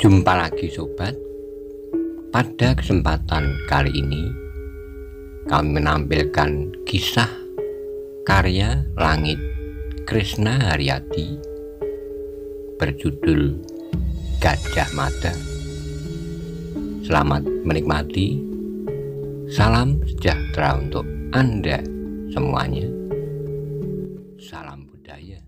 Jumpa lagi sobat. Pada kesempatan kali ini kami menampilkan kisah karya Langit Krisna Haryadi berjudul Gajah Mada. Selamat menikmati. Salam sejahtera untuk Anda semuanya. Salam budaya.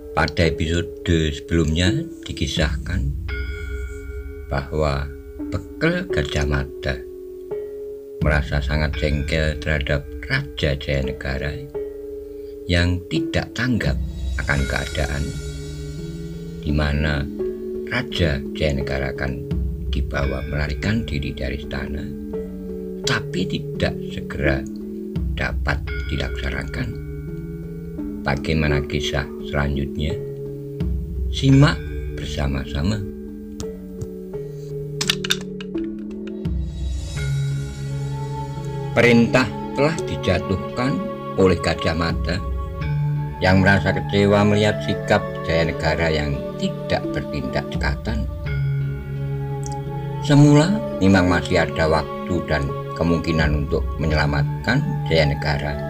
Pada episode sebelumnya dikisahkan bahwa Bekel Gajah Mada merasa sangat jengkel terhadap Raja Jayanegara yang tidak tanggap akan keadaan di mana Raja Jayanegara akan dibawa melarikan diri dari istana, tapi tidak segera dapat dilaksanakan. Bagaimana kisah selanjutnya? Simak bersama-sama. Perintah telah dijatuhkan oleh Gajah Mada yang merasa kecewa melihat sikap Jayanegara yang tidak bertindak cekatan. Semula memang masih ada waktu dan kemungkinan untuk menyelamatkan Jayanegara.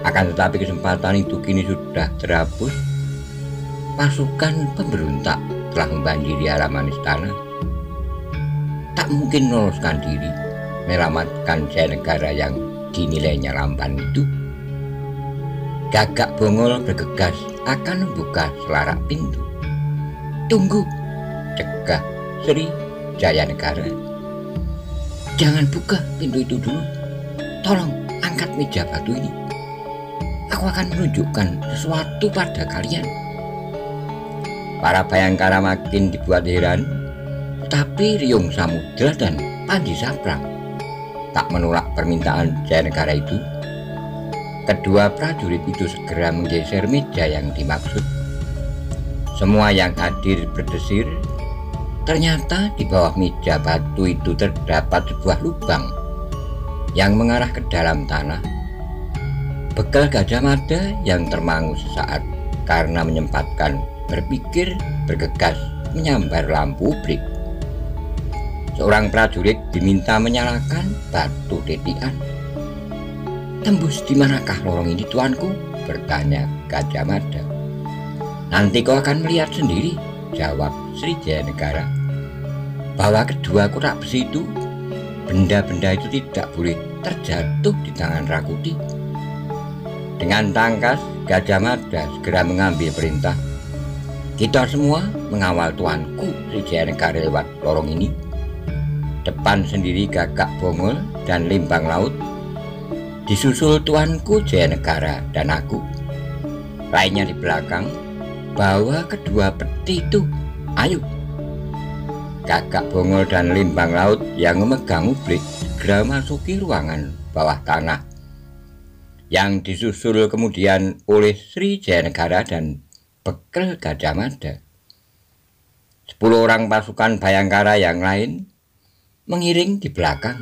Akan tetapi kesempatan itu kini sudah terhapus. Pasukan pemberontak telah membanjiri halaman istana. Tak mungkin meloloskan diri menyelamatkan Jayanegara yang dinilainya lamban itu. Gagak Bongol bergegas akan membuka selarak pintu. "Tunggu," cegah Sri Jayanegara. "Jangan buka pintu itu dulu. Tolong angkat meja batu ini. Aku akan menunjukkan sesuatu pada kalian." Para Bayangkara makin dibuat heran, tetapi Riung Samudra dan Panji Saprang tak menolak permintaan Jayanegara itu. Kedua prajurit itu segera menggeser meja yang dimaksud. Semua yang hadir berdesir. Ternyata di bawah meja batu itu terdapat sebuah lubang yang mengarah ke dalam tanah. Bekel Gajah Mada yang termangu sesaat karena menyempatkan berpikir bergegas menyambar lampu obrik. Seorang prajurit diminta menyalakan batu titian. "Tembus di manakah lorong ini, tuanku?" bertanya Gajah Mada. "Nanti kau akan melihat sendiri," jawab Sri Jayanegara. "Bahwa kedua kotak besi itu, benda-benda itu tidak boleh terjatuh di tangan Rakuti." Dengan tangkas, Gajah Mada segera mengambil perintah. "Kita semua mengawal tuanku Sri Jayanegara lewat lorong ini. Depan sendiri Gagak Bongol dan Limbang Laut. Disusul tuanku Jayanegara dan aku. Lainnya di belakang. Bawa kedua peti itu. Ayo." Gagak Bongol dan Limbang Laut yang memegang obrik segera masuki ruangan bawah tanah, yang disusul kemudian oleh Sri Jayanegara dan Bekel Gajah Mada. 10 orang pasukan Bayangkara yang lain mengiring di belakang.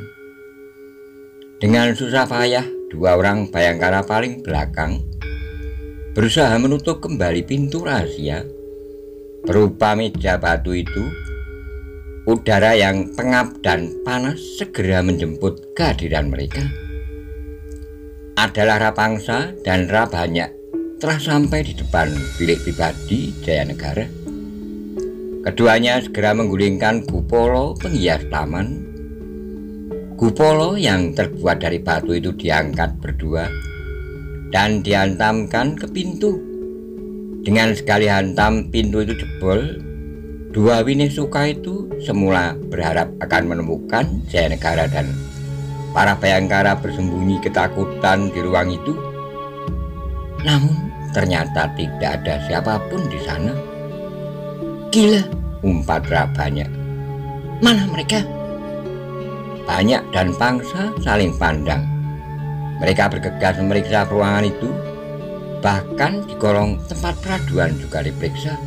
Dengan susah payah, 2 orang Bayangkara paling belakang berusaha menutup kembali pintu rahasia berupa meja batu itu. Udara yang pengap dan panas segera menjemput kehadiran mereka. Adalah Rapangsa dan Rabanyak telah sampai di depan bilik pribadi Jayanegara. Keduanya segera menggulingkan Gupolo penghias taman. Gupolo yang terbuat dari batu itu diangkat berdua dan dihantamkan ke pintu. Dengan sekali hantam pintu itu jebol. 2 Winesuka itu semula berharap akan menemukan Jayanegara dan para Bayangkara bersembunyi ketakutan di ruang itu. Namun ternyata tidak ada siapapun di sana. "Gila," umpat Rabanyak. "Mana mereka?" Banyak dan Pangsa saling pandang. Mereka bergegas memeriksa ruangan itu. Bahkan di kolong tempat peraduan juga diperiksa.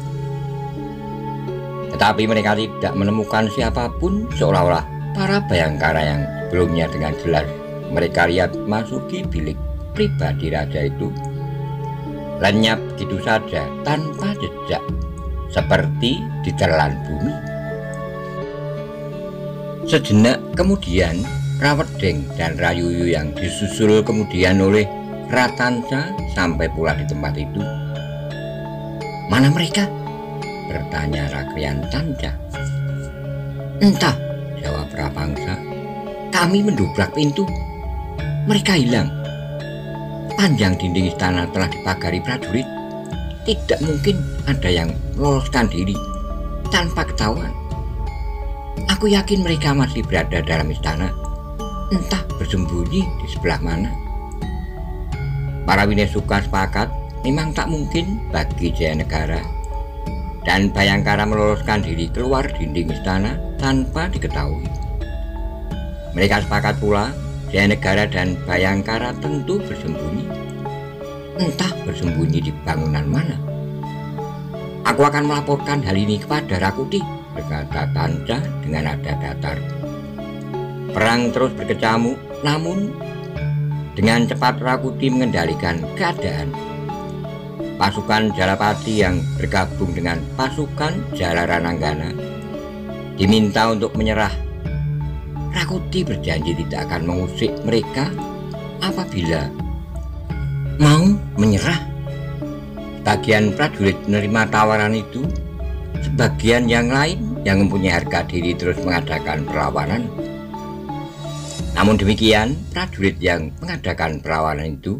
Tetapi mereka tidak menemukan siapapun, seolah-olah para Bayangkara yang sebelumnya dengan jelas mereka lihat masuki bilik pribadi raja itu lenyap begitu saja tanpa jejak, seperti ditelan bumi. Sejenak kemudian Rawedeng dan Rayuyu yang disusul kemudian oleh Ratanca sampai pula di tempat itu. "Mana mereka?" bertanya Rakrian Tanca. "Entah," jawab Rapangsa. "Kami mendobrak pintu. Mereka hilang. Panjang dinding istana telah dipagari prajurit. Tidak mungkin ada yang meloloskan diri tanpa ketahuan. Aku yakin mereka masih berada dalam istana, entah bersembunyi di sebelah mana." Para Winesuka sepakat memang tak mungkin bagi Jayanegara dan Bayangkara meloloskan diri keluar dinding istana tanpa diketahui. Mereka sepakat pula Jayanegara dan Bayangkara tentu bersembunyi, entah bersembunyi di bangunan mana. "Aku akan melaporkan hal ini kepada Rakuti," berkata Tanca dengan nada datar. Perang terus berkecamuk, namun dengan cepat Rakuti mengendalikan keadaan. Pasukan Jalapati yang bergabung dengan pasukan Jalarananggana diminta untuk menyerah. Rakuti berjanji tidak akan mengusik mereka apabila mau menyerah. Sebagian prajurit menerima tawaran itu, sebagian yang lain yang mempunyai harga diri terus mengadakan perlawanan. Namun demikian, prajurit yang mengadakan perlawanan itu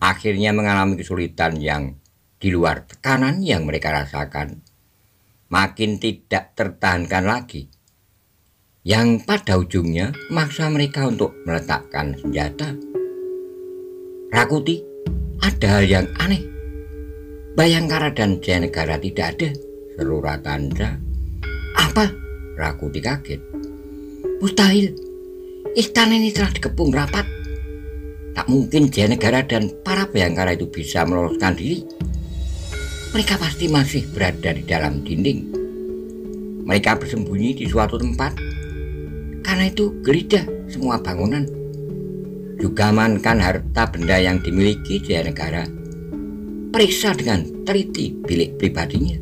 akhirnya mengalami kesulitan yang di luar tekanan yang mereka rasakan. Makin tidak tertahankan lagi, yang pada ujungnya memaksa mereka untuk meletakkan senjata. "Rakuti, ada hal yang aneh. Bayangkara dan Jayanegara tidak ada," seru Ratanca. "Apa?" Rakuti kaget. "Mustahil. Istana ini telah dikepung rapat. Tak mungkin Jayanegara dan para Bayangkara itu bisa meloloskan diri. Mereka pasti masih berada di dalam dinding. Mereka bersembunyi di suatu tempat. Karena itu geledah semua bangunan. Juga amankan harta benda yang dimiliki Jayanegara. Periksa dengan teliti bilik pribadinya."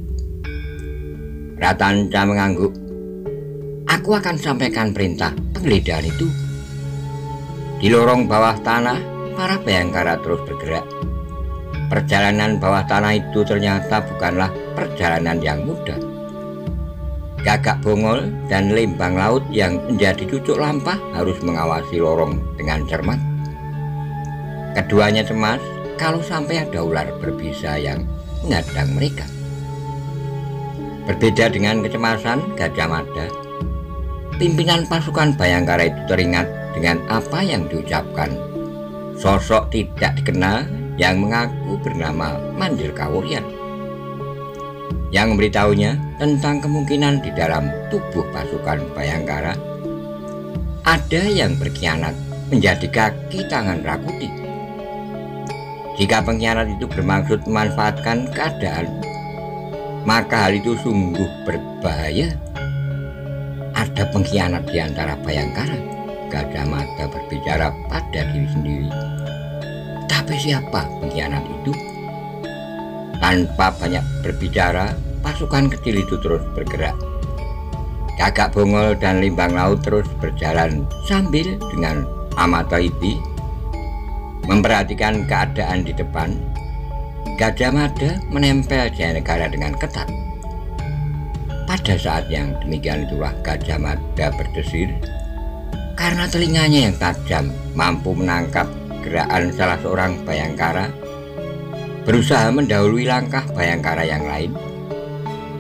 Ratanca mengangguk. "Aku akan sampaikan perintah penggeledahan itu." Di lorong bawah tanah, para Bayangkara terus bergerak. Perjalanan bawah tanah itu ternyata bukanlah perjalanan yang mudah. Gagak Bongol dan Lembang Laut yang menjadi cucuk lampah harus mengawasi lorong dengan cermat. Keduanya cemas kalau sampai ada ular berbisa yang menghadang mereka. Berbeda dengan kecemasan Gajah Mada, pimpinan pasukan Bayangkara itu teringat dengan apa yang diucapkan sosok tidak dikenal yang mengaku bernama Mandir Kawuryan, yang memberitahunya tentang kemungkinan di dalam tubuh pasukan Bayangkara ada yang berkhianat menjadi kaki tangan Rakuti. Jika pengkhianat itu bermaksud memanfaatkan keadaan, maka hal itu sungguh berbahaya. "Ada pengkhianat di antara Bayangkara," Gajah Mada berbicara pada diri sendiri. "Tapi siapa pengkhianat itu?" Tanpa banyak berbicara, pasukan kecil itu terus bergerak. Gagak Bongol dan Lembang Laut terus berjalan sambil dengan amata teliti memperhatikan keadaan di depan. Gajah Mada menempel Jayanegara dengan ketat. Pada saat yang demikian itulah Gajah Mada berdesir. Karena telinganya yang tajam mampu menangkap gerakan salah seorang Bayangkara, berusaha mendahului langkah Bayangkara yang lain.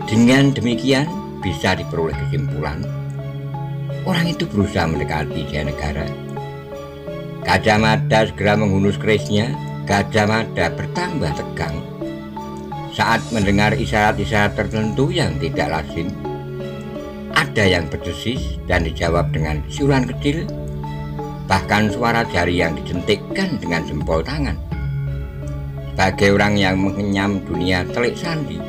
Dengan demikian bisa diperoleh kesimpulan orang itu berusaha mendekati Jayanegara. Gajah Mada segera menghunus kerisnya. Gajah Mada bertambah tegang saat mendengar isyarat-isyarat tertentu yang tidak lazim. Ada yang berdesis dan dijawab dengan siulan kecil, bahkan suara jari yang dijentikkan dengan jempol tangan. Sebagai orang yang mengenyam dunia telik sandi,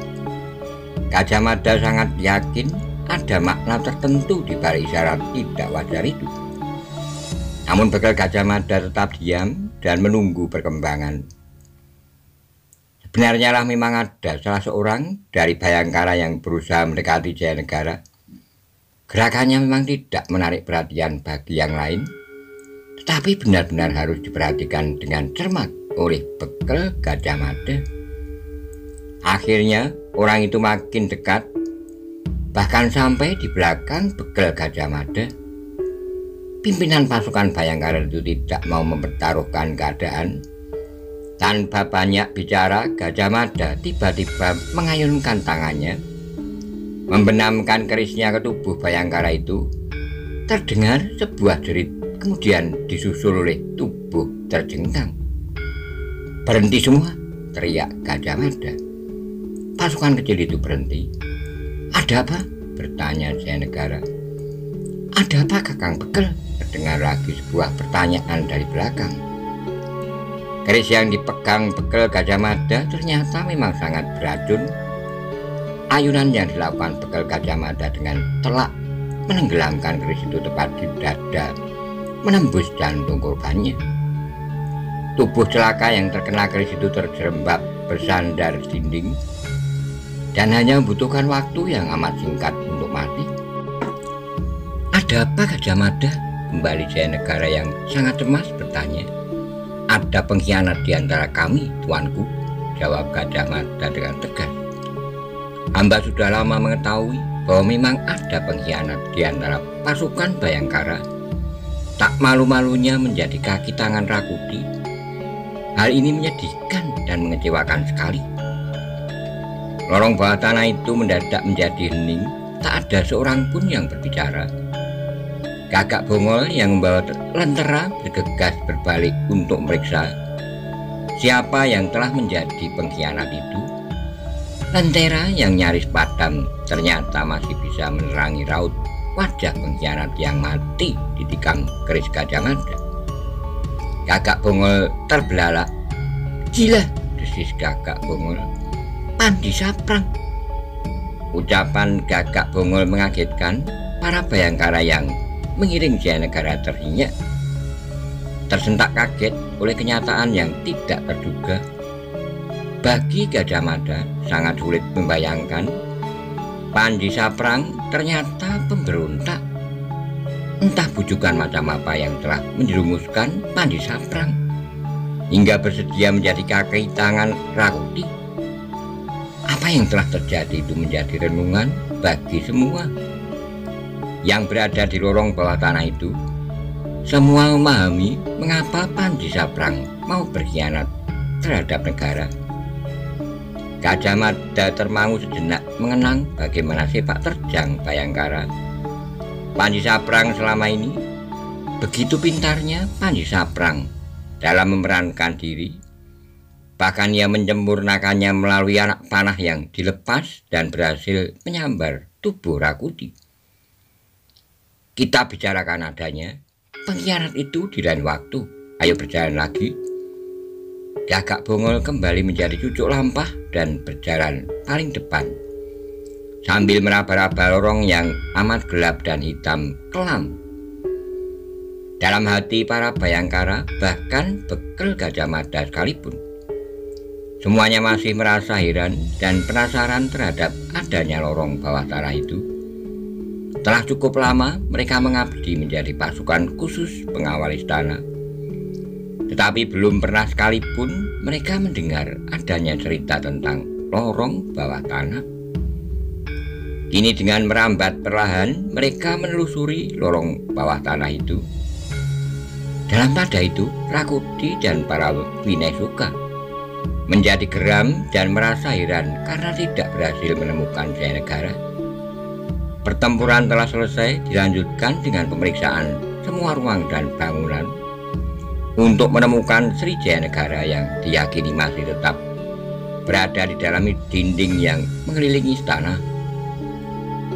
Gajah Mada sangat yakin ada makna tertentu di balik isyarat tidak wajar itu. Namun bekal Gajah Mada tetap diam dan menunggu perkembangan. Sebenarnya lah memang ada salah seorang dari Bhayangkara yang berusaha mendekati Jayanegara. Gerakannya memang tidak menarik perhatian bagi yang lain, tetapi benar-benar harus diperhatikan dengan cermat oleh bekal Gajah Mada. Akhirnya orang itu makin dekat, bahkan sampai di belakang bekal Gajah Mada. Pimpinan pasukan Bhayangkara itu tidak mau mempertaruhkan keadaan. Tanpa banyak bicara, Gajah Mada tiba-tiba mengayunkan tangannya, membenamkan kerisnya ke tubuh Bhayangkara itu. Terdengar sebuah jerit, kemudian disusul oleh tubuh terjengkang. "Berhenti semua!" teriak Gajah Mada. Pasukan kecil itu berhenti. "Ada apa?" bertanya Jayanegara. "Ada apa, Kakang Bekal?" Terdengar lagi sebuah pertanyaan dari belakang. Keris yang dipegang bekal Gajah Mada ternyata memang sangat beracun. Ayunan yang dilakukan bekal Gajah Mada dengan telak menenggelamkan keris itu tepat di dada, menembus jantung korbannya. Tubuh celaka yang terkena keris itu terjerembab bersandar dinding dan hanya membutuhkan waktu yang amat singkat untuk mati. "Ada apa, Gajah Mada?" Kembali Jayanegara yang sangat cemas bertanya. "Ada pengkhianat di antara kami, tuanku," jawab Gajah Mada dengan tegas. "Hamba sudah lama mengetahui bahwa memang ada pengkhianat di antara pasukan Bhayangkara. Tak malu-malunya menjadi kaki tangan Rakuti. Hal ini menyedihkan dan mengecewakan sekali." Lorong bawah tanah itu mendadak menjadi hening, tak ada seorang pun yang berbicara. Gagak Bongol yang membawa lentera bergegas berbalik untuk meriksa siapa yang telah menjadi pengkhianat itu. Lentera yang nyaris padam ternyata masih bisa menerangi raut wajah pengkhianat yang mati ditikam keris Gajah Mada. Gagak Bongol terbelalak. "Gila!" desis Gagak Bongol. "Pandi Saprang!" Ucapan Gagak Bongol mengagetkan para Bhayangkara yang mengiring Jayanegara terhinyak. Tersentak kaget oleh kenyataan yang tidak terduga. Bagi Gajah Mada sangat sulit membayangkan Pandi Saprang ternyata pemberontak. Entah bujukan macam apa yang telah menjerumuskan Pandi Saprang hingga bersedia menjadi kaki tangan Rakuti. Apa yang telah terjadi itu menjadi renungan bagi semua yang berada di lorong bawah tanah itu. Semua memahami mengapa Pandi Saprang mau berkhianat terhadap negara. Gajah Mada termangu sejenak mengenang bagaimana sepak terjang Bhayangkara. Pandi Saprang selama ini, begitu pintarnya Pandi Saprang dalam memerankan diri. Bahkan ia menyempurnakannya melalui anak panah yang dilepas dan berhasil menyambar tubuh Rakuti. Kita bicarakan adanya pengkhianat itu di lain waktu. Ayo berjalan lagi. Gagak Bongol kembali menjadi cucuk lampah dan berjalan paling depan sambil meraba-raba lorong yang amat gelap dan hitam kelam. Dalam hati para Bhayangkara, bahkan bekal Gajah Mada sekalipun, semuanya masih merasa heran dan penasaran terhadap adanya lorong bawah tanah itu. Telah cukup lama mereka mengabdi menjadi pasukan khusus pengawal istana, tetapi belum pernah sekalipun mereka mendengar adanya cerita tentang lorong bawah tanah. Kini dengan merambat perlahan mereka menelusuri lorong bawah tanah itu. Dalam pada itu Rakuti dan para Winesuka menjadi geram dan merasa heran karena tidak berhasil menemukan Jayanegara. Pertempuran telah selesai, dilanjutkan dengan pemeriksaan semua ruang dan bangunan untuk menemukan Sri Jayanegara yang diyakini masih tetap berada di dalam dinding yang mengelilingi istana,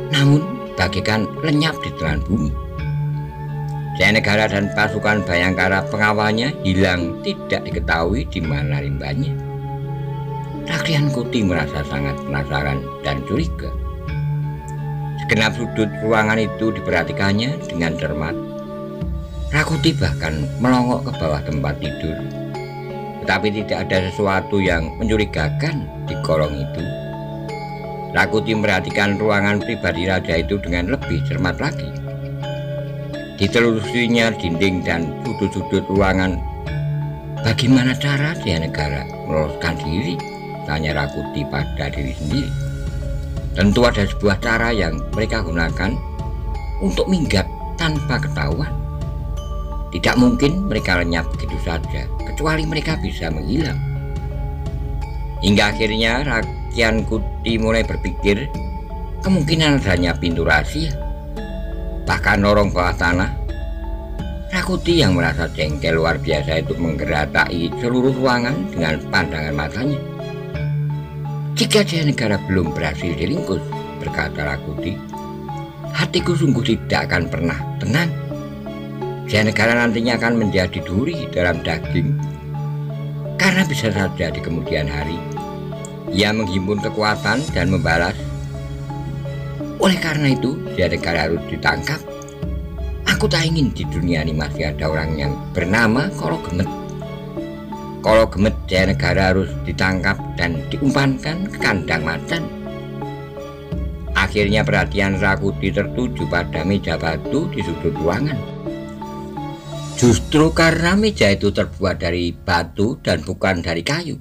namun bagaikan lenyap di telan bumi. Jayanegara dan pasukan Bhayangkara pengawalnya hilang, tidak diketahui di mana limbahnya. Rakyat Kuti merasa sangat penasaran dan curiga. Segenap sudut ruangan itu diperhatikannya dengan cermat. Rakuti bahkan melongok ke bawah tempat tidur. Tetapi tidak ada sesuatu yang mencurigakan di kolong itu. Rakuti merhatikan ruangan pribadi raja itu dengan lebih cermat lagi. Ditelusurinya dinding dan sudut-sudut ruangan. Bagaimana cara Jayanegara meloloskan diri? Tanya Rakuti pada diri sendiri. Tentu ada sebuah cara yang mereka gunakan untuk minggat tanpa ketahuan. Tidak mungkin mereka lenyap begitu saja, kecuali mereka bisa menghilang. Hingga akhirnya Rakyat Kuti mulai berpikir kemungkinan adanya pintu rahasia. Bahkan lorong bawah tanah. Rakuti yang merasa jengkel luar biasa itu menggerataki seluruh ruangan dengan pandangan matanya. Jika Jayanegara belum berhasil diringkus, berkata Rakuti, hatiku sungguh tidak akan pernah tenang. Jayanegara nantinya akan menjadi duri dalam daging. Karena bisa saja di kemudian hari ia menghimpun kekuatan dan membalas. Oleh karena itu, Jayanegara harus ditangkap. Aku tak ingin di dunia ini masih ada orang yang bernama Kolo Gemet. Kolo Gemet Jayanegara harus ditangkap dan diumpankan ke kandang macan. Akhirnya perhatian Rakuti tertuju pada meja batu di sudut ruangan. Justru karena meja itu terbuat dari batu dan bukan dari kayu,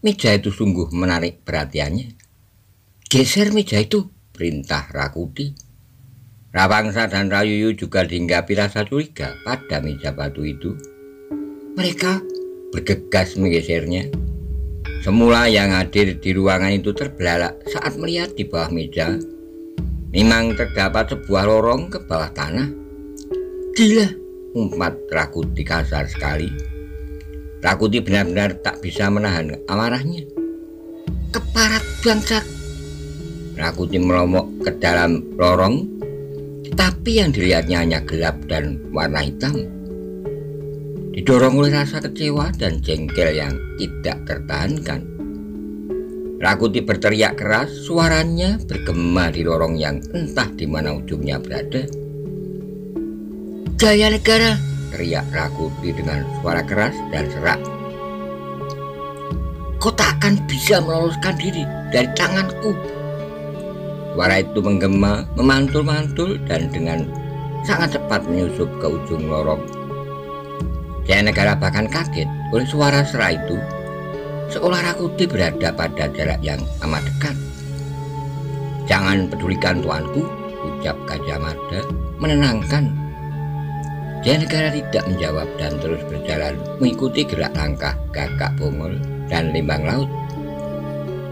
meja itu sungguh menarik perhatiannya. Geser meja itu, perintah Rakuti. Rawangsa dan Rayuyu juga dihinggapi rasa curiga pada meja batu itu. Mereka bergegas menggesernya. Semula yang hadir di ruangan itu terbelalak saat melihat di bawah meja memang terdapat sebuah lorong ke bawah tanah. Gila, umpat Rakuti kasar sekali. Rakuti benar-benar tak bisa menahan amarahnya. Keparat bangsat! Rakuti melomok ke dalam lorong, tapi yang dilihatnya hanya gelap dan warna hitam. Didorong oleh rasa kecewa dan jengkel yang tidak tertahankan, Rakuti berteriak keras. Suaranya bergema di lorong yang entah di mana ujungnya berada. Jayanegara, teriak Rakuti dengan suara keras dan serak. Kau tak akan bisa meloloskan diri dari tanganku. Suara itu menggema, memantul-mantul dan dengan sangat cepat menyusup ke ujung lorong. Jayanegara bahkan kaget oleh suara serak itu, seolah Rakuti berada pada jarak yang amat dekat. Jangan pedulikan tuanku, ucap Gajah Mada menenangkan. Jayanegara tidak menjawab dan terus berjalan mengikuti gerak langkah Gagak Bongol dan Limbang Laut.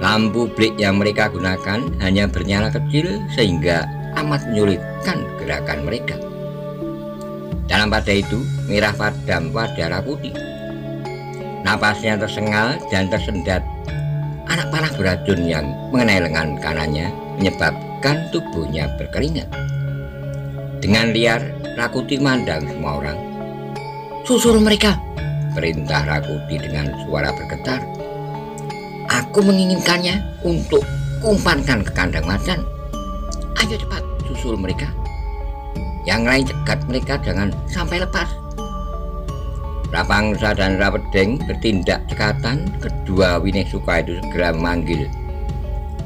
Lampu blik yang mereka gunakan hanya bernyala kecil sehingga amat menyulitkan gerakan mereka. Dalam pada itu, merah padam pada Rakuti. Napasnya tersengal dan tersendat. Anak panah beracun yang mengenai lengan kanannya menyebabkan tubuhnya berkeringat. Dengan liar, Rakuti memandang semua orang. Susul mereka, perintah Rakuti dengan suara bergetar. Aku menginginkannya untuk kumpankan ke kandang macan. Ayo cepat, susul mereka. Yang lain cegat mereka jangan sampai lepas. Rapangsa dan Rapedeng bertindak cekatan. Kedua Winisuka itu segera memanggil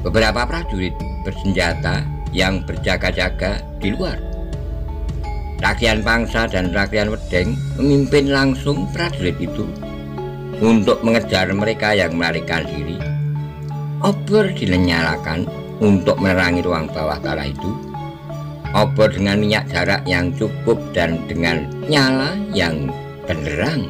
beberapa prajurit bersenjata yang berjaga-jaga di luar. Rakyat Pangsa dan Rakyat Wedeng memimpin langsung prajurit itu untuk mengejar mereka yang melarikan diri. Obor dinyalakan untuk menerangi ruang bawah tanah itu. Obor dengan minyak jarak yang cukup dan dengan nyala yang benderang.